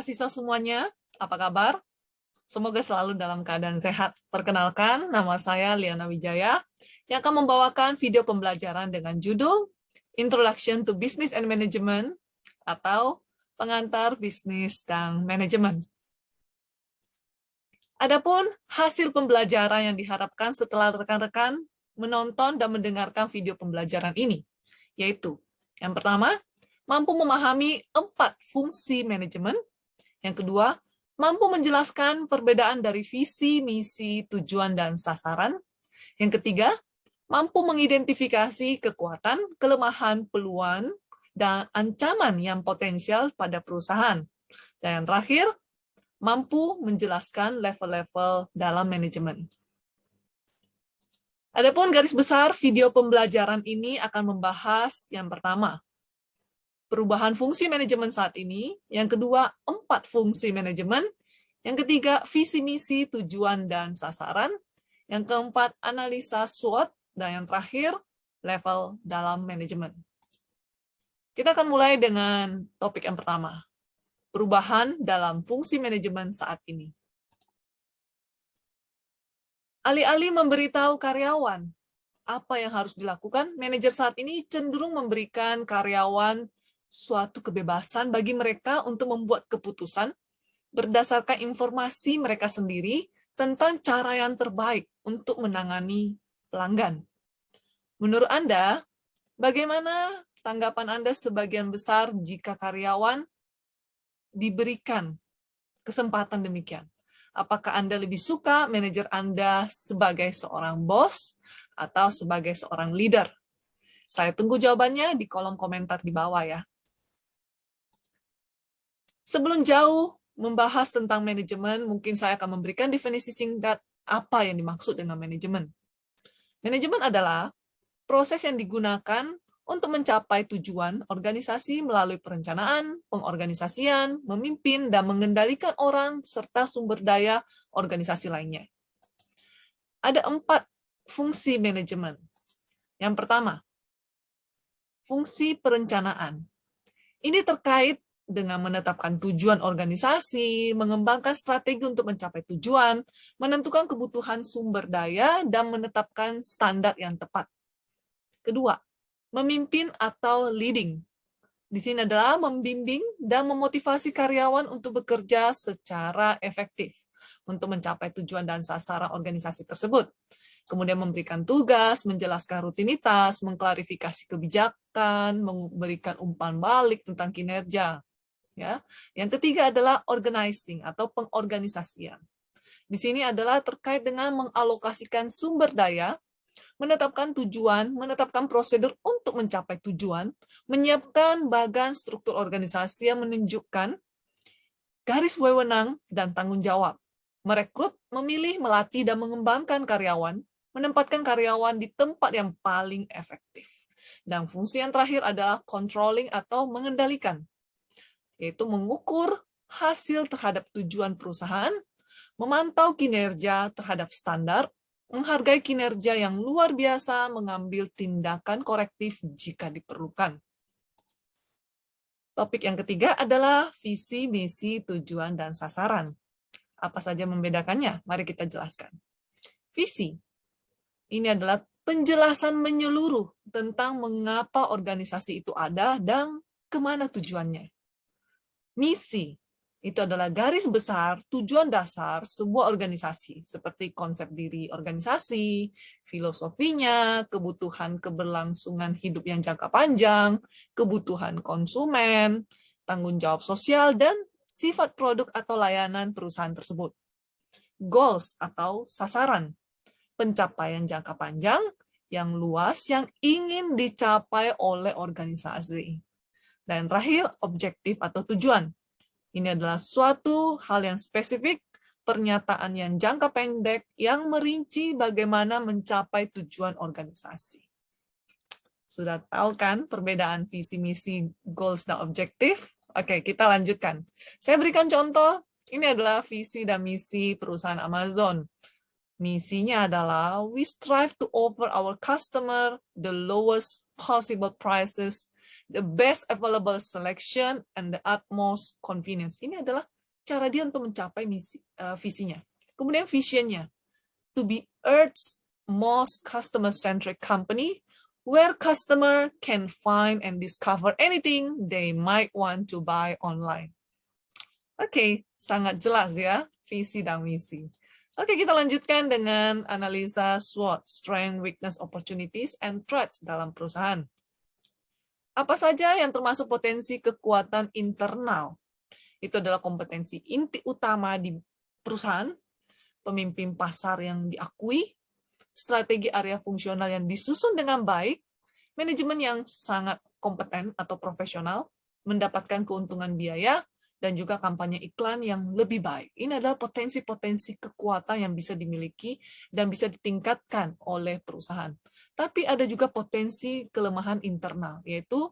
mahasiswa semuanya, apa kabar? Semoga selalu dalam keadaan sehat. Perkenalkan, nama saya Liana Wijaya, yang akan membawakan video pembelajaran dengan judul Introduction to Business and Management, atau Pengantar Bisnis dan Manajemen. Adapun hasil pembelajaran yang diharapkan setelah rekan-rekan menonton dan mendengarkan video pembelajaran ini, yaitu yang pertama, mampu memahami 4 fungsi manajemen. Yang kedua, mampu menjelaskan perbedaan dari visi, misi, tujuan, dan sasaran. Yang ketiga, mampu mengidentifikasi kekuatan, kelemahan, peluang, dan ancaman yang potensial pada perusahaan. Dan yang terakhir, mampu menjelaskan level-level dalam manajemen. Adapun garis besar video pembelajaran ini akan membahas yang pertama, perubahan fungsi manajemen saat ini, yang kedua, 4 fungsi manajemen, yang ketiga, visi misi, tujuan, dan sasaran, yang keempat, analisa SWOT, dan yang terakhir, level dalam manajemen. Kita akan mulai dengan topik yang pertama, perubahan dalam fungsi manajemen saat ini. Alih-alih memberitahu karyawan apa yang harus dilakukan, manajer saat ini cenderung memberikan karyawan suatu kebebasan bagi mereka untuk membuat keputusan berdasarkan informasi mereka sendiri tentang cara yang terbaik untuk menangani pelanggan. Menurut Anda, bagaimana tanggapan Anda sebagian besar jika karyawan diberikan kesempatan demikian? Apakah Anda lebih suka manajer Anda sebagai seorang bos atau sebagai seorang leader? Saya tunggu jawabannya di kolom komentar di bawah ya. Sebelum jauh membahas tentang manajemen, mungkin saya akan memberikan definisi singkat apa yang dimaksud dengan manajemen. Manajemen adalah proses yang digunakan untuk mencapai tujuan organisasi melalui perencanaan, pengorganisasian, memimpin, dan mengendalikan orang serta sumber daya organisasi lainnya. Ada 4 fungsi manajemen. Yang pertama, fungsi perencanaan. Ini terkait dengan menetapkan tujuan organisasi, mengembangkan strategi untuk mencapai tujuan, menentukan kebutuhan sumber daya, dan menetapkan standar yang tepat. Kedua, memimpin atau leading. Di sini adalah membimbing dan memotivasi karyawan untuk bekerja secara efektif untuk mencapai tujuan dan sasaran organisasi tersebut. Kemudian memberikan tugas, menjelaskan rutinitas, mengklarifikasi kebijakan, memberikan umpan balik tentang kinerja. Ya. Yang ketiga adalah organizing atau pengorganisasian. Di sini adalah terkait dengan mengalokasikan sumber daya, menetapkan tujuan, menetapkan prosedur untuk mencapai tujuan, menyiapkan bagan struktur organisasi yang menunjukkan garis wewenang dan tanggung jawab, merekrut, memilih, melatih, dan mengembangkan karyawan, menempatkan karyawan di tempat yang paling efektif. Dan fungsi yang terakhir adalah controlling atau mengendalikan, yaitu mengukur hasil terhadap tujuan perusahaan, memantau kinerja terhadap standar, menghargai kinerja yang luar biasa, mengambil tindakan korektif jika diperlukan. Topik yang ketiga adalah visi, misi, tujuan, dan sasaran. Apa saja membedakannya? Mari kita jelaskan. Visi, ini adalah penjelasan menyeluruh tentang mengapa organisasi itu ada dan kemana tujuannya. Misi, itu adalah garis besar tujuan dasar sebuah organisasi, seperti konsep diri organisasi, filosofinya, kebutuhan keberlangsungan hidup yang jangka panjang, kebutuhan konsumen, tanggung jawab sosial, dan sifat produk atau layanan perusahaan tersebut. Goals atau sasaran, pencapaian jangka panjang yang luas yang ingin dicapai oleh organisasi. Dan terakhir, objektif atau tujuan. Ini adalah suatu hal yang spesifik, pernyataan yang jangka pendek, yang merinci bagaimana mencapai tujuan organisasi. Sudah tahu kan perbedaan visi, misi, goals, dan objektif? Oke, kita lanjutkan. Saya berikan contoh, ini adalah visi dan misi perusahaan Amazon. Misinya adalah, we strive to offer our customer the lowest possible prices the best available selection, and the utmost convenience. Ini adalah cara dia untuk mencapai visinya. Kemudian visionnya, to be Earth's most customer-centric company, where customer can find and discover anything they might want to buy online. Oke, sangat jelas ya, visi dan misi. Oke, kita lanjutkan dengan analisa SWOT, Strength, Weakness, Opportunities, and Threats dalam perusahaan. Apa saja yang termasuk potensi kekuatan internal? Itu adalah kompetensi inti utama di perusahaan, pemimpin pasar yang diakui, strategi area fungsional yang disusun dengan baik, manajemen yang sangat kompeten atau profesional, mendapatkan keuntungan biaya, dan juga kampanye iklan yang lebih baik. Ini adalah potensi-potensi kekuatan yang bisa dimiliki dan bisa ditingkatkan oleh perusahaan. Tapi ada juga potensi kelemahan internal, yaitu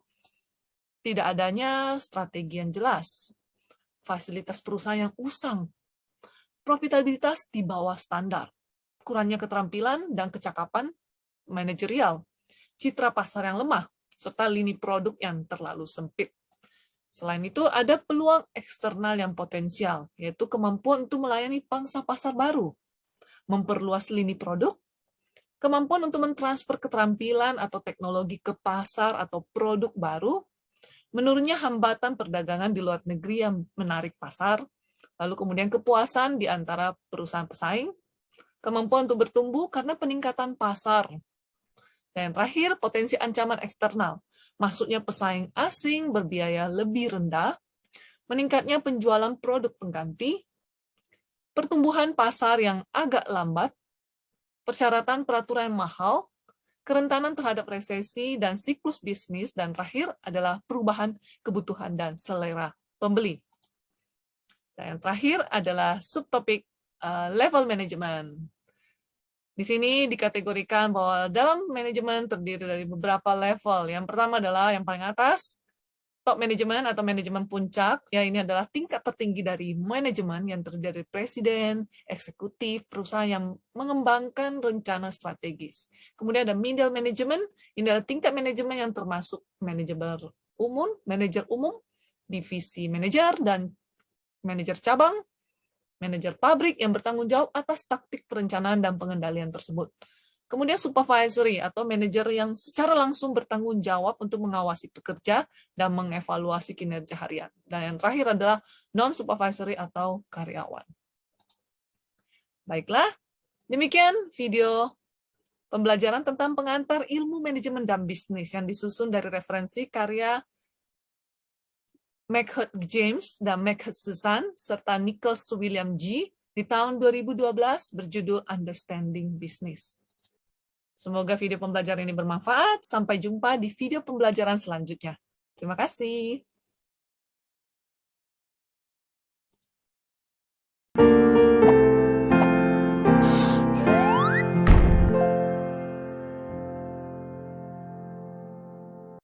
tidak adanya strategi yang jelas, fasilitas perusahaan yang usang, profitabilitas di bawah standar, kurangnya keterampilan dan kecakapan manajerial, citra pasar yang lemah, serta lini produk yang terlalu sempit. Selain itu, ada peluang eksternal yang potensial, yaitu kemampuan untuk melayani pangsa pasar baru, memperluas lini produk, kemampuan untuk mentransfer keterampilan atau teknologi ke pasar atau produk baru, menurunnya hambatan perdagangan di luar negeri yang menarik pasar, lalu kemudian kepuasan di antara perusahaan pesaing, kemampuan untuk bertumbuh karena peningkatan pasar, dan yang terakhir, potensi ancaman eksternal, masuknya pesaing asing berbiaya lebih rendah, meningkatnya penjualan produk pengganti, pertumbuhan pasar yang agak lambat, persyaratan peraturan yang mahal, kerentanan terhadap resesi dan siklus bisnis, dan terakhir adalah perubahan kebutuhan dan selera pembeli. Dan yang terakhir adalah subtopik level management. Di sini dikategorikan bahwa dalam manajemen terdiri dari beberapa level. Yang pertama adalah yang paling atas, top manajemen atau manajemen puncak. Ya, ini adalah tingkat tertinggi dari manajemen yang terdiri dari presiden, eksekutif, perusahaan yang mengembangkan rencana strategis. Kemudian ada middle management, ini adalah tingkat manajemen yang termasuk manajer umum, divisi manajer, dan manajer cabang, manajer pabrik yang bertanggung jawab atas taktik perencanaan dan pengendalian tersebut. Kemudian supervisory atau manajer yang secara langsung bertanggung jawab untuk mengawasi pekerja dan mengevaluasi kinerja harian. Dan yang terakhir adalah non-supervisory atau karyawan. Baiklah, demikian video pembelajaran tentang pengantar ilmu manajemen dan bisnis yang disusun dari referensi karya McHugh James dan McHugh Susan serta Nicholas William G. di tahun 2012 berjudul Understanding Business. Semoga video pembelajaran ini bermanfaat. Sampai jumpa di video pembelajaran selanjutnya. Terima kasih.